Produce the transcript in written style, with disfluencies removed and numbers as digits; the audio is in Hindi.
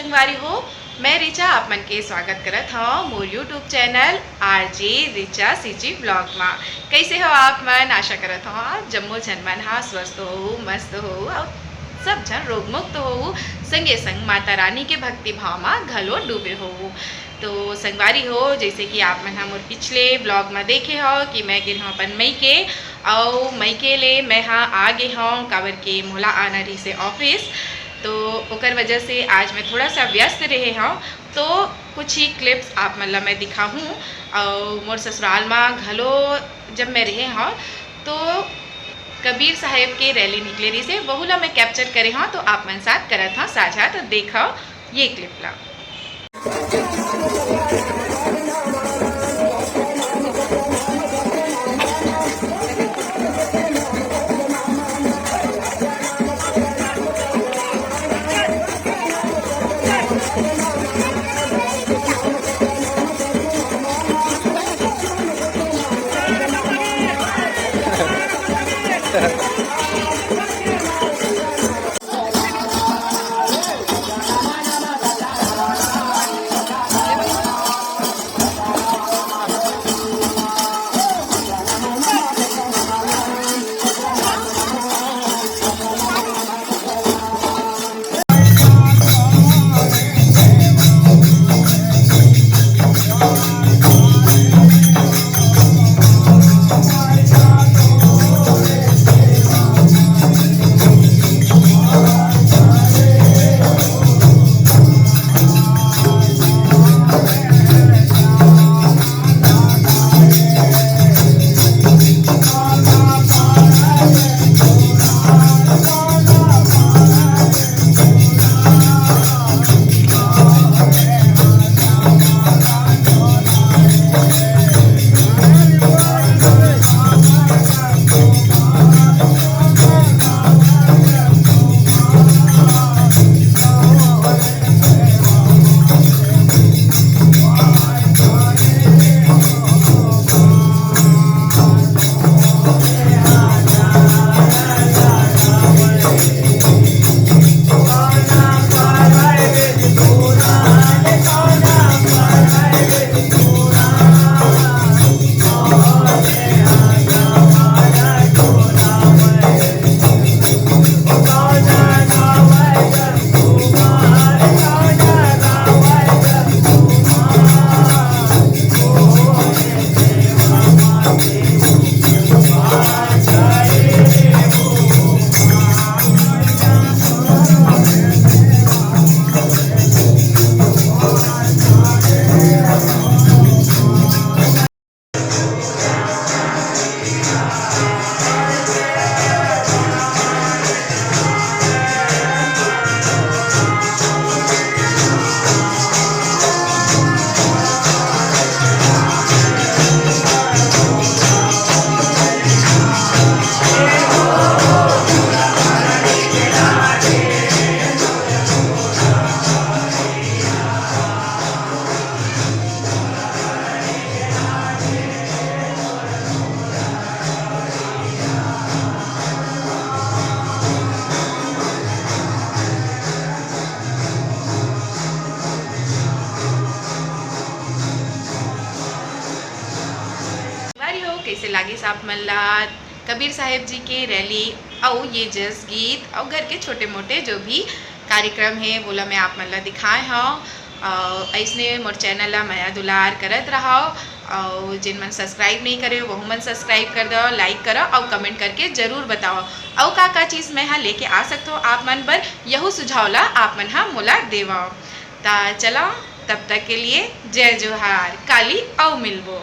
संगवारी हो। मैं रिचा आप मन के स्वागत करत हूँ मोर YouTube channel RJ Richa CG blog में। कैसे हो आप मन? आशा करत हूँ जम्मो झन मन हा स्वस्थ हो, मस्त हो और सब जन रोग मुक्त हो, संगे संग माता रानी के भक्ति भाव में घलो डूबे हो। तो संगवारी हो, जैसे कि आप मन मोर पिछले ब्लॉग में देखे हो कि मैं गिर हूँ अपन मई के और मई के ले मैं हाँ आ गए हूँ काबर के मोला आना रही से ऑफिस। तो ओकर वजह से आज मैं थोड़ा सा व्यस्त रहे हूँ। तो कुछ ही क्लिप्स आप मतलब मैं दिखाऊँ और मोर ससुराल में घलो जब मैं रहे हूँ तो कबीर साहेब के रैली निकले रही से बहुला मैं कैप्चर करे हूँ। तो आप मन साथ करत हूँ साझा। तो देखो ये क्लिप ला। कैसे लागे साप मल्ला कबीर साहेब जी के रैली और ये जस गीत और घर के छोटे मोटे जो भी कार्यक्रम है बोला मैं आप मल्ला दिखाए हाँ। ऐसने मोर चैनल ला माया दुलार करत रहो और जिन मन सब्सक्राइब नहीं करे वो मन सब्सक्राइब कर दो, लाइक करो और कमेंट करके ज़रूर बताओ और का चीज़ मैं हाँ लेके आ सकते हो आप मन पर यहू सुझाव ला आप मन हाँ मोला देवाओ। ता चलो तब तक के लिए जय जोहार, काली और मिलबो।